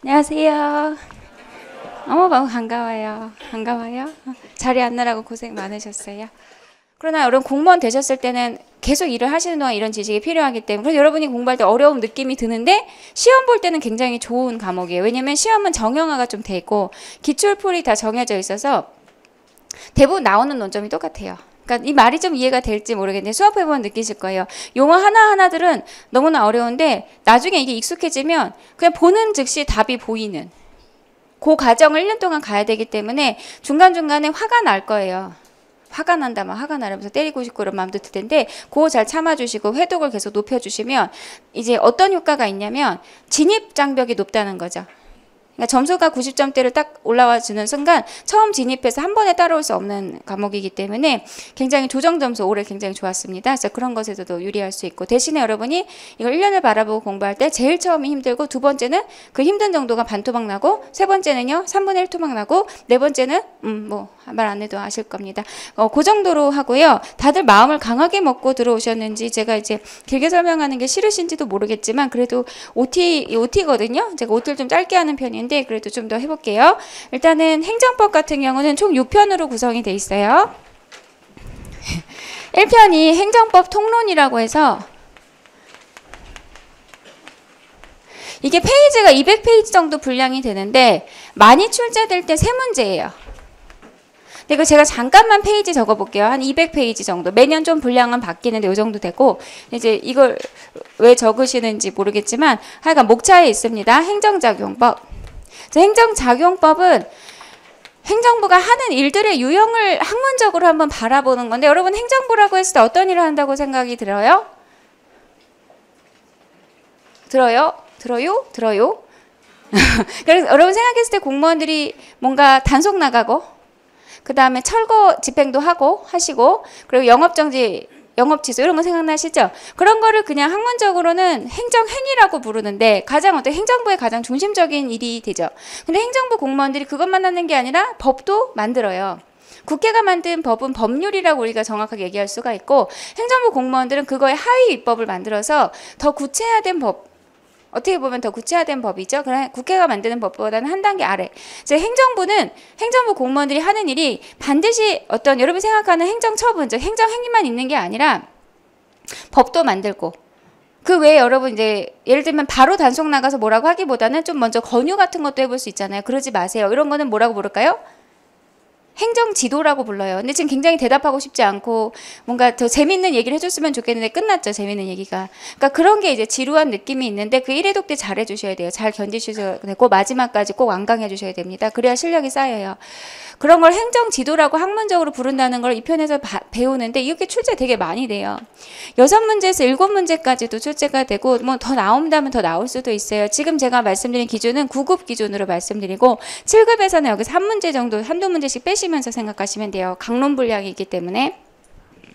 안녕하세요. 어머, 너무 반가워요. 반가워요. 자리 앉느라고 고생 많으셨어요. 그러나 여러분 공무원 되셨을 때는 계속 일을 하시는 동안 이런 지식이 필요하기 때문에 그래서 여러분이 공부할 때 어려운 느낌이 드는데 시험 볼 때는 굉장히 좋은 과목이에요. 왜냐면 시험은 정형화가 좀 돼 있고 기출풀이 다 정해져 있어서 대부분 나오는 논점이 똑같아요. 그러니까 이 말이 좀 이해가 될지 모르겠는데 수업해보면 느끼실 거예요. 용어 하나하나들은 너무나 어려운데 나중에 이게 익숙해지면 그냥 보는 즉시 답이 보이는 그 과정을 1년 동안 가야 되기 때문에 중간중간에 화가 날 거예요. 화가 난다면 화가 나면서 때리고 싶고 이런 마음도 들 텐데 그거 잘 참아주시고 회독을 계속 높여주시면 이제 어떤 효과가 있냐면 진입 장벽이 높다는 거죠. 그러니까 점수가 90점대를 딱 올라와 주는 순간 처음 진입해서 한 번에 따라올 수 없는 과목이기 때문에 굉장히 조정 점수 올해 굉장히 좋았습니다. 그래서 그런 것에서도 유리할 수 있고 대신에 여러분이 이걸 1년을 바라보고 공부할 때 제일 처음이 힘들고 두 번째는 그 힘든 정도가 반토막 나고 세 번째는요 3분의 1 토막 나고 네 번째는 뭐 말 안 해도 아실 겁니다. 그 정도로 하고요. 다들 마음을 강하게 먹고 들어오셨는지 제가 이제 길게 설명하는 게 싫으신지도 모르겠지만 그래도 OT거든요. 제가 OT를 좀 짧게 하는 편인데 그래도 좀 더 해볼게요. 일단은 행정법 같은 경우는 총 6편으로 구성이 돼 있어요. 1편이 행정법 통론이라고 해서 이게 페이지가 200페이지 정도 분량이 되는데 많이 출제될 때 3문제예요. 근데 이거 제가 잠깐만 페이지 적어볼게요. 한 200페이지 정도. 매년 좀 분량은 바뀌는데 이 정도 되고 이제 이걸 왜 적으시는지 모르겠지만 하여간 목차에 있습니다. 행정작용법. 행정작용법은 행정부가 하는 일들의 유형을 학문적으로 한번 바라보는 건데 여러분 행정부라고 했을 때 어떤 일을 한다고 생각이 들어요? 들어요? 그래서 여러분 생각했을 때 공무원들이 뭔가 단속 나가고 그 다음에 철거 집행도 하시고 그리고 영업정지 영업취소 이런 거 생각나시죠? 그런 거를 그냥 학문적으로는 행정행위라고 부르는데 가장 어떤 행정부의 가장 중심적인 일이 되죠. 근데 행정부 공무원들이 그것만 하는 게 아니라 법도 만들어요. 국회가 만든 법은 법률이라고 우리가 정확하게 얘기할 수가 있고 행정부 공무원들은 그거의 하위 입법을 만들어서 더 구체화된 법 어떻게 보면 더 구체화된 법이죠. 그러나 국회가 만드는 법보다는 한 단계 아래. 행정부는 행정부 공무원들이 하는 일이 반드시 어떤 여러분이 생각하는 행정처분, 즉 행정행위만 있는 게 아니라 법도 만들고 그 외에 여러분 이제 예를 들면 바로 단속 나가서 뭐라고 하기보다는 좀 먼저 권유 같은 것도 해볼 수 있잖아요. 그러지 마세요. 이런 거는 뭐라고 부를까요? 행정지도라고 불러요. 근데 지금 굉장히 대답하고 싶지 않고 뭔가 더 재밌는 얘기를 해줬으면 좋겠는데 끝났죠. 재밌는 얘기가. 그러니까 그런 게 이제 지루한 느낌이 있는데 그 1회독 때 잘 해주셔야 돼요. 잘 견디셔야 되고 마지막까지 꼭 완강해 주셔야 됩니다. 그래야 실력이 쌓여요. 그런 걸 행정지도라고 학문적으로 부른다는 걸 이 편에서 배우는데 이렇게 출제 되게 많이 돼요. 6문제에서 7문제까지도 출제가 되고 뭐 더 나온다면 더 나올 수도 있어요. 지금 제가 말씀드린 기준은 9급 기준으로 말씀드리고 7급에서는 여기서 한 문제 정도 한두 문제씩 빼시면서 생각하시면 돼요. 강론 분량이 있기 때문에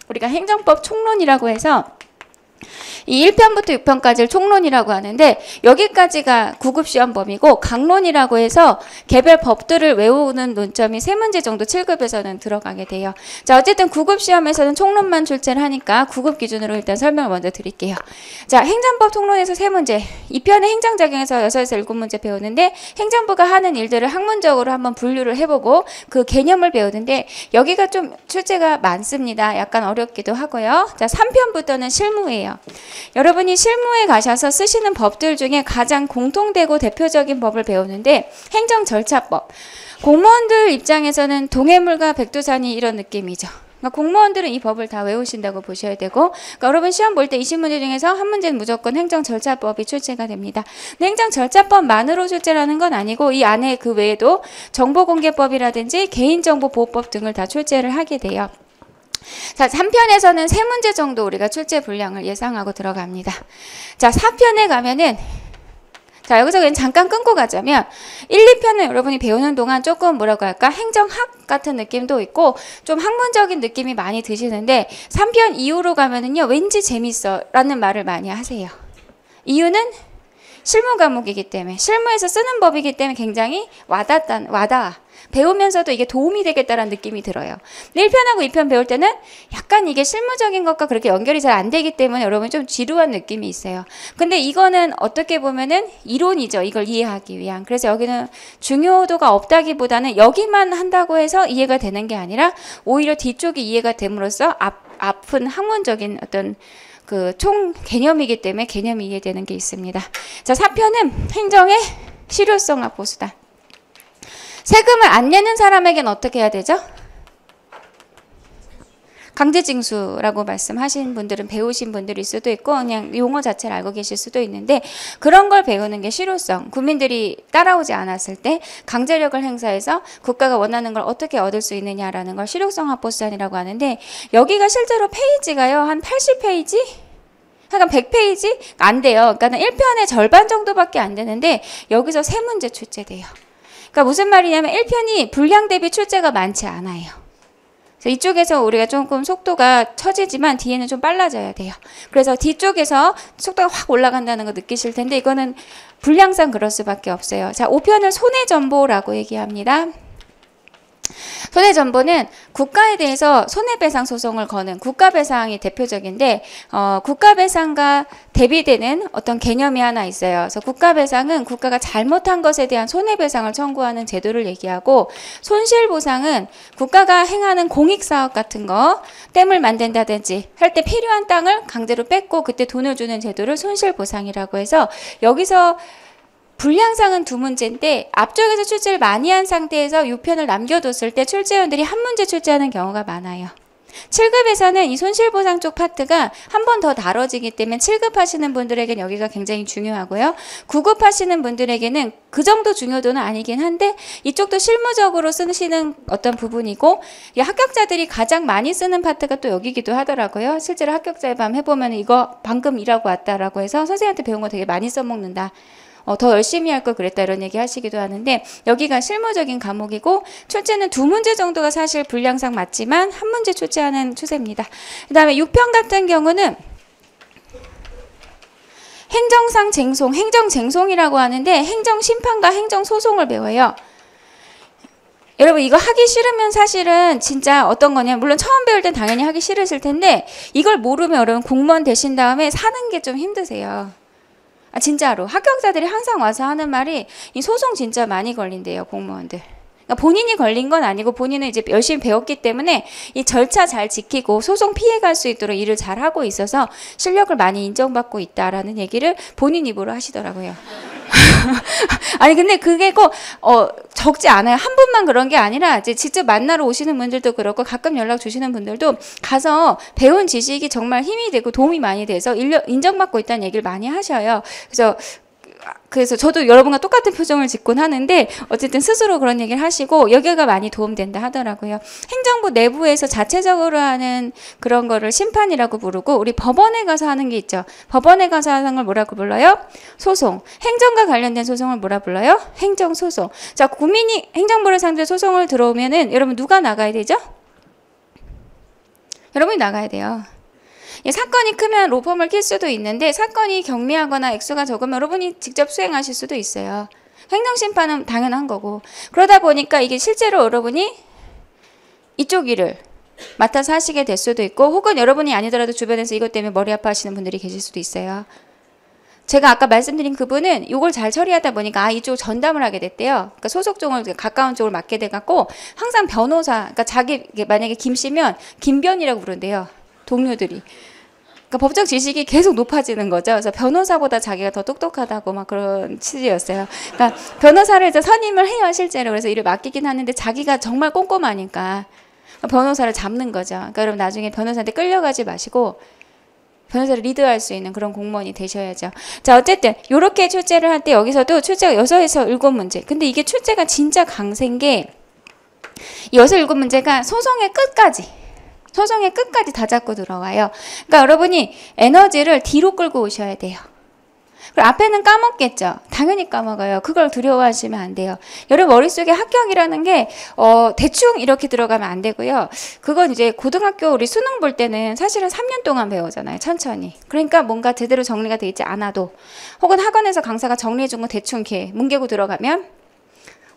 우리가 행정법 총론이라고 해서 이 1편부터 6편까지를 총론이라고 하는데 여기까지가 9급 시험 범위고 강론이라고 해서 개별 법들을 외우는 논점이 3문제 정도 7급에서는 들어가게 돼요. 자, 어쨌든 9급 시험에서는 총론만 출제를 하니까 9급 기준으로 일단 설명을 먼저 드릴게요. 자, 행정법 통론에서 3문제 2편의 행정작용에서 6에서 7문제 배우는데 행정부가 하는 일들을 학문적으로 한번 분류를 해보고 그 개념을 배우는데 여기가 좀 출제가 많습니다. 약간 어렵기도 하고요. 자, 3편부터는 실무예요. 여러분이 실무에 가셔서 쓰시는 법들 중에 가장 공통되고 대표적인 법을 배우는데 행정절차법. 공무원들 입장에서는 동해물과 백두산이 이런 느낌이죠. 그러니까 공무원들은 이 법을 다 외우신다고 보셔야 되고 그러니까 여러분 시험 볼 때 20문제 중에서 한 문제는 무조건 행정절차법이 출제가 됩니다. 근데 행정절차법만으로 출제라는 건 아니고 이 안에 그 외에도 정보공개법이라든지 개인정보보호법 등을 다 출제를 하게 돼요. 자, 3편에서는 3문제 정도 우리가 출제 분량을 예상하고 들어갑니다. 자, 4편에 가면은 자, 여기서 그냥 잠깐 끊고 가자면 1, 2편을 여러분이 배우는 동안 조금 뭐라고 할까? 행정학 같은 느낌도 있고 좀 학문적인 느낌이 많이 드시는데 3편 이후로 가면은요. 왠지 재밌어 라는 말을 많이 하세요. 이유는 실무 과목이기 때문에 실무에서 쓰는 법이기 때문에 굉장히 와닿아. 배우면서도 이게 도움이 되겠다라는 느낌이 들어요. 근데 1편하고 2편 배울 때는 약간 이게 실무적인 것과 그렇게 연결이 잘 안 되기 때문에 여러분 좀 지루한 느낌이 있어요. 근데 이거는 어떻게 보면은 이론이죠. 이걸 이해하기 위한. 그래서 여기는 중요도가 없다기보다는 여기만 한다고 해서 이해가 되는 게 아니라 오히려 뒤쪽이 이해가 됨으로써 앞은 학문적인 어떤 그 총 개념이기 때문에 개념이 이해되는 게 있습니다. 자, 4편은 행정의 실효성과 보수다. 세금을 안 내는 사람에게는 어떻게 해야 되죠? 강제징수라고 말씀하신 분들은 배우신 분들일 수도 있고 그냥 용어 자체를 알고 계실 수도 있는데 그런 걸 배우는 게 실효성. 국민들이 따라오지 않았을 때 강제력을 행사해서 국가가 원하는 걸 어떻게 얻을 수 있느냐라는 걸 실효성 확보수단이라고 하는데 여기가 실제로 페이지가요. 한 80페이지? 약간 100페이지? 안 돼요. 그러니까 1편의 절반 정도밖에 안 되는데 여기서 3문제 출제돼요. 그러니까 무슨 말이냐면 1편이 분량 대비 출제가 많지 않아요. 그래서 이쪽에서 우리가 조금 속도가 처지지만 뒤에는 좀 빨라져야 돼요. 그래서 뒤쪽에서 속도가 확 올라간다는 거 느끼실 텐데 이거는 분량상 그럴 수밖에 없어요. 자, 5편은 손해전보라고 얘기합니다. 손해전보는 국가에 대해서 손해배상 소송을 거는 국가배상이 대표적인데 국가배상과 대비되는 어떤 개념이 하나 있어요. 그래서 국가배상은 국가가 잘못한 것에 대한 손해배상을 청구하는 제도를 얘기하고 손실보상은 국가가 행하는 공익사업 같은 거 댐을 만든다든지 할 때 필요한 땅을 강제로 뺏고 그때 돈을 주는 제도를 손실보상이라고 해서 여기서 분량상은 2문제인데 앞쪽에서 출제를 많이 한 상태에서 6편을 남겨뒀을 때 출제원들이 한 문제 출제하는 경우가 많아요. 7급에서는 이 손실보상 쪽 파트가 한 번 더 다뤄지기 때문에 7급 하시는 분들에게는 여기가 굉장히 중요하고요. 9급 하시는 분들에게는 그 정도 중요도는 아니긴 한데 이쪽도 실무적으로 쓰시는 어떤 부분이고 이 합격자들이 가장 많이 쓰는 파트가 또 여기기도 하더라고요. 실제로 합격자의 밤 해보면 이거 방금 일하고 왔다라고 해서 선생님한테 배운 거 되게 많이 써먹는다. 더 열심히 할 걸 그랬다 이런 얘기 하시기도 하는데 여기가 실무적인 과목이고 출제는 2문제 정도가 사실 분량상 맞지만 한 문제 출제하는 추세입니다. 그 다음에 6편 같은 경우는 행정상 쟁송, 행정쟁송이라고 하는데 행정심판과 행정소송을 배워요. 여러분 이거 하기 싫으면 사실은 진짜 어떤 거냐 물론 처음 배울 땐 당연히 하기 싫으실 텐데 이걸 모르면 여러분 공무원 되신 다음에 사는 게 좀 힘드세요. 진짜로 합격자들이 항상 와서 하는 말이 이 소송 진짜 많이 걸린대요 공무원들. 그러니까 본인이 걸린 건 아니고 본인은 이제 열심히 배웠기 때문에 이 절차 잘 지키고 소송 피해갈 수 있도록 일을 잘 하고 있어서 실력을 많이 인정받고 있다라는 얘기를 본인 입으로 하시더라고요. 아니 근데 그게 꼭 적지 않아요. 한 분만 그런 게 아니라 이제 직접 만나러 오시는 분들도 그렇고 가끔 연락 주시는 분들도 가서 배운 지식이 정말 힘이 되고 도움이 많이 돼서 인정받고 있다는 얘기를 많이 하셔요. 그래서 저도 여러분과 똑같은 표정을 짓곤 하는데 어쨌든 스스로 그런 얘기를 하시고 여기가 많이 도움된다 하더라고요. 행정부 내부에서 자체적으로 하는 그런 거를 심판이라고 부르고 우리 법원에 가서 하는 게 있죠. 법원에 가서 하는 걸 뭐라고 불러요? 소송. 행정과 관련된 소송을 뭐라 불러요? 행정소송. 자, 국민이 행정부를 상대로 소송을 들어오면은 여러분 누가 나가야 되죠? 여러분이 나가야 돼요. 사건이 크면 로펌을 낄 수도 있는데 사건이 경미하거나 액수가 적으면 여러분이 직접 수행하실 수도 있어요. 행정심판은 당연한 거고 그러다 보니까 이게 실제로 여러분이 이쪽 일을 맡아서 하시게 될 수도 있고 혹은 여러분이 아니더라도 주변에서 이것 때문에 머리 아파하시는 분들이 계실 수도 있어요. 제가 아까 말씀드린 그분은 이걸 잘 처리하다 보니까 이쪽을 전담을 하게 됐대요. 그러니까 소속 쪽을 가까운 쪽을 맡게 돼갖고 항상 변호사, 그러니까 자기 만약에 김 씨면 김변이라고 부른대요. 동료들이. 그러니까 법적 지식이 계속 높아지는 거죠. 그래서 변호사보다 자기가 더 똑똑하다고 막 그런 취지였어요. 그러니까 변호사를 이제 선임을 해요, 실제로. 그래서 일을 맡기긴 하는데 자기가 정말 꼼꼼하니까 변호사를 잡는 거죠. 그러니까 여러분 나중에 변호사한테 끌려가지 마시고 변호사를 리드할 수 있는 그런 공무원이 되셔야죠. 자, 어쨌든 이렇게 출제를 할 때 여기서도 출제가 6에서 7문제. 근데 이게 출제가 진짜 강세인 게 이 6, 7문제가 소송의 끝까지 다 잡고 들어와요. 그러니까 여러분이 에너지를 뒤로 끌고 오셔야 돼요. 그리고 앞에는 까먹겠죠. 당연히 까먹어요. 그걸 두려워하시면 안 돼요. 여러분 머릿속에 합격이라는 게 대충 이렇게 들어가면 안 되고요. 그건 이제 고등학교 우리 수능 볼 때는 사실은 3년 동안 배우잖아요. 천천히. 그러니까 뭔가 제대로 정리가 돼 있지 않아도 혹은 학원에서 강사가 정리해 준 거 대충 이렇게 뭉개고 들어가면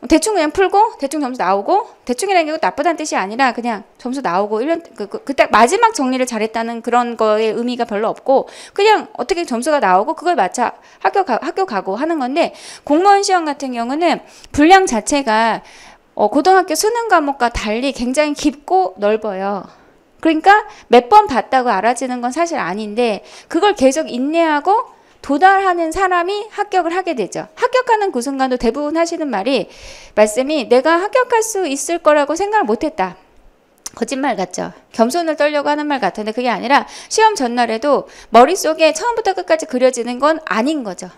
대충 그냥 풀고 대충 점수 나오고, 대충이라는 게 나쁘다는 뜻이 아니라 그냥 점수 나오고 1년 그때 마지막 정리를 잘했다는 그런 거에 의미가 별로 없고 그냥 어떻게 점수가 나오고 그걸 맞춰 학교 가고 하는 건데, 공무원 시험 같은 경우는 분량 자체가 고등학교 수능 과목과 달리 굉장히 깊고 넓어요. 그러니까 몇 번 봤다고 알아지는 건 사실 아닌데 그걸 계속 인내하고 도달하는 사람이 합격을 하게 되죠. 합격하는 그 순간도 대부분 하시는 말씀이 내가 합격할 수 있을 거라고 생각을 못했다. 거짓말 같죠. 겸손을 떨려고 하는 말 같은데 그게 아니라 시험 전날에도 머릿속에 처음부터 끝까지 그려지는 건 아닌 거죠.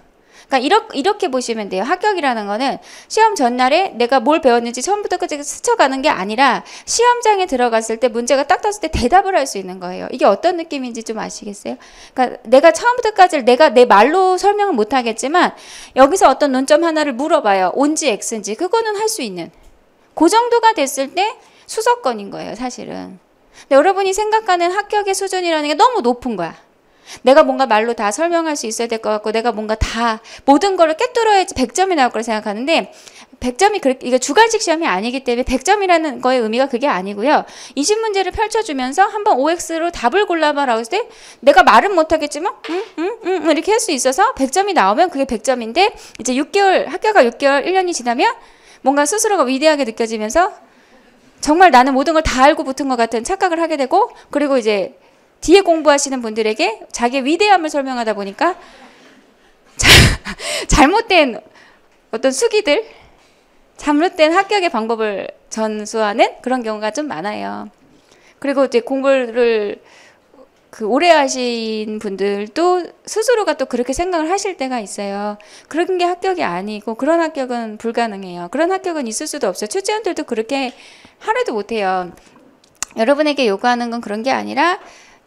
그러니까 이렇게 보시면 돼요. 합격이라는 거는 시험 전날에 내가 뭘 배웠는지 처음부터 끝까지 스쳐가는 게 아니라 시험장에 들어갔을 때 문제가 딱 떴을 때 대답을 할 수 있는 거예요. 이게 어떤 느낌인지 좀 아시겠어요? 그러니까 내가 처음부터 끝까지 내가 내 말로 설명은 못 하겠지만 여기서 어떤 논점 하나를 물어봐요. 온지 X인지 그거는 할 수 있는 그 정도가 됐을 때 수석권인 거예요, 사실은. 근데 여러분이 생각하는 합격의 수준이라는 게 너무 높은 거야. 내가 뭔가 말로 다 설명할 수 있어야 될 것 같고 내가 뭔가 다 모든 거를 꿰뚫어야지 100점이 나올 거라 생각하는데 100점이 이게 주관식 시험이 아니기 때문에 100점이라는 거의 의미가 그게 아니고요. 20문제를 펼쳐주면서 한번 OX로 답을 골라봐라고 했을 때 내가 말은 못하겠지만 이렇게 할 수 있어서 100점이 나오면 그게 100점인데 이제 6개월 학교가 6개월 1년이 지나면 뭔가 스스로가 위대하게 느껴지면서 정말 나는 모든 걸 다 알고 붙은 것 같은 착각을 하게 되고, 그리고 이제 뒤에 공부하시는 분들에게 자기의 위대함을 설명하다 보니까 잘못된 어떤 수기들, 잘못된 합격의 방법을 전수하는 그런 경우가 좀 많아요. 그리고 이제 공부를 오래 하신 분들도 스스로가 또 그렇게 생각을 하실 때가 있어요. 그런 게 합격이 아니고 그런 합격은 불가능해요. 그런 합격은 있을 수도 없어요. 출제원들도 그렇게 하려도 못해요. 여러분에게 요구하는 건 그런 게 아니라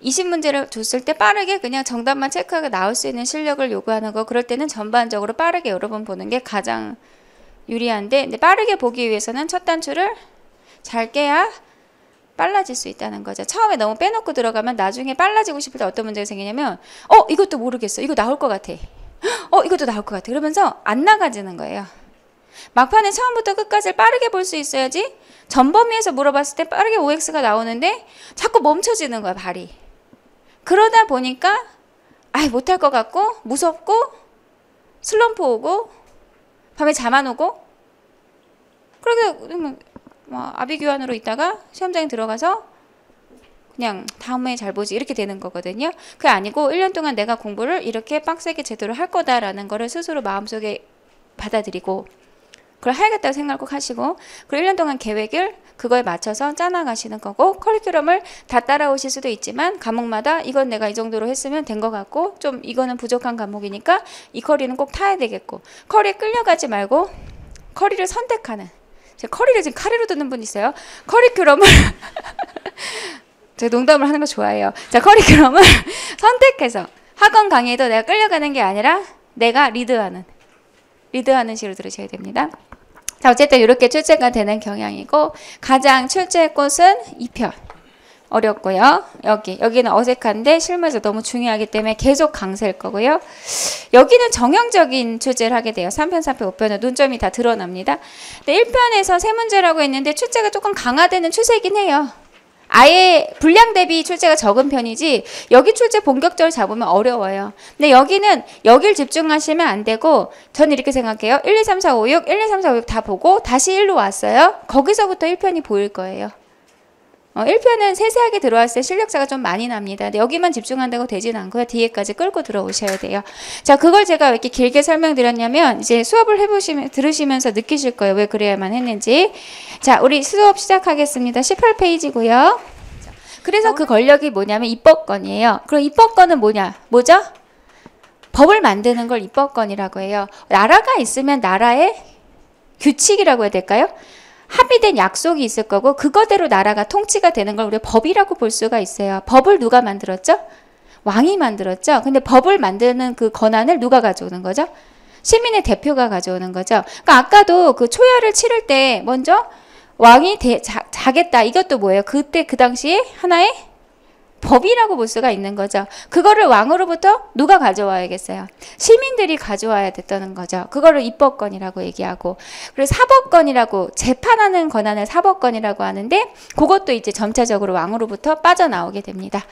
20문제를 줬을 때 빠르게 그냥 정답만 체크하고 나올 수 있는 실력을 요구하는 거. 그럴 때는 전반적으로 빠르게 여러 번 보는 게 가장 유리한데, 근데 빠르게 보기 위해서는 첫 단추를 잘 깨야 빨라질 수 있다는 거죠. 처음에 너무 빼놓고 들어가면 나중에 빨라지고 싶을 때 어떤 문제가 생기냐면 이것도 모르겠어. 이거 나올 것 같아. 이것도 나올 것 같아. 그러면서 안 나가지는 거예요. 막판에 처음부터 끝까지 빠르게 볼 수 있어야지 전범위에서 물어봤을 때 빠르게 OX가 나오는데 자꾸 멈춰지는 거야, 발이. 그러다 보니까 못할 것 같고 무섭고 슬럼프 오고 밤에 잠 안 오고 그러게 아비규환으로 있다가 시험장에 들어가서 그냥 다음에 잘 보지 이렇게 되는 거거든요. 그게 아니고 1년 동안 내가 공부를 이렇게 빡세게 제대로 할 거다라는 거를 스스로 마음속에 받아들이고 그걸 해야겠다고 생각을 꼭 하시고, 그리고 1년 동안 계획을 그거에 맞춰서 짜나가시는 거고, 커리큘럼을 다 따라오실 수도 있지만 과목마다 이건 내가 이 정도로 했으면 된 것 같고 좀 이거는 부족한 과목이니까 이 커리는 꼭 타야 되겠고, 커리에 끌려가지 말고 커리를 선택하는, 제가 커리를 지금 카레로 듣는 분 있어요. 커리큘럼을 제가 농담을 하는 거 좋아해요. 자, 커리큘럼을 선택해서 학원 강의에도 내가 끌려가는 게 아니라 내가 리드하는 식으로 들으셔야 됩니다. 자, 어쨌든 이렇게 출제가 되는 경향이고, 가장 출제 곳은 2편. 어렵고요. 여기는 어색한데 실무에서 너무 중요하기 때문에 계속 강세일 거고요. 여기는 정형적인 출제를 하게 돼요. 3편, 4편, 5편은 논점이 다 드러납니다. 근데 1편에서 3문제라고 했는데 출제가 조금 강화되는 추세이긴 해요. 아예 분량 대비 출제가 적은 편이지 여기 출제 본격적으로 잡으면 어려워요. 근데 여기는 여길 집중하시면 안 되고, 저는 이렇게 생각해요. 1, 2, 3, 4, 5, 6, 1, 2, 3, 4, 5, 6 다 보고 다시 1로 왔어요. 거기서부터 1편이 보일 거예요. 1편은 세세하게 들어왔을 때 실력차가 좀 많이 납니다. 근데 여기만 집중한다고 되진 않고요. 뒤에까지 끌고 들어오셔야 돼요. 자, 그걸 제가 왜 이렇게 길게 설명드렸냐면 이제 수업을 들으시면서 느끼실 거예요. 왜 그래야만 했는지. 자, 우리 수업 시작하겠습니다. 18페이지고요. 그래서 그 권력이 뭐냐면 입법권이에요. 그럼 입법권은 뭐죠? 법을 만드는 걸 입법권이라고 해요. 나라가 있으면 나라의 규칙이라고 해야 될까요? 합의된 약속이 있을 거고 그거대로 나라가 통치가 되는 걸 우리가 법이라고 볼 수가 있어요. 법을 누가 만들었죠? 왕이 만들었죠. 근데 법을 만드는 그 권한을 누가 가져오는 거죠? 시민의 대표가 가져오는 거죠. 그러니까 아까도 그 초열을 치를 때 먼저 왕이 자겠다. 이것도 뭐예요? 그때 그 당시에 하나의 법이라고 볼 수가 있는 거죠. 그거를 왕으로부터 누가 가져와야겠어요? 시민들이 가져와야 됐다는 거죠. 그거를 입법권이라고 얘기하고, 그리고 사법권이라고, 재판하는 권한을 사법권이라고 하는데 그것도 이제 점차적으로 왕으로부터 빠져나오게 됩니다.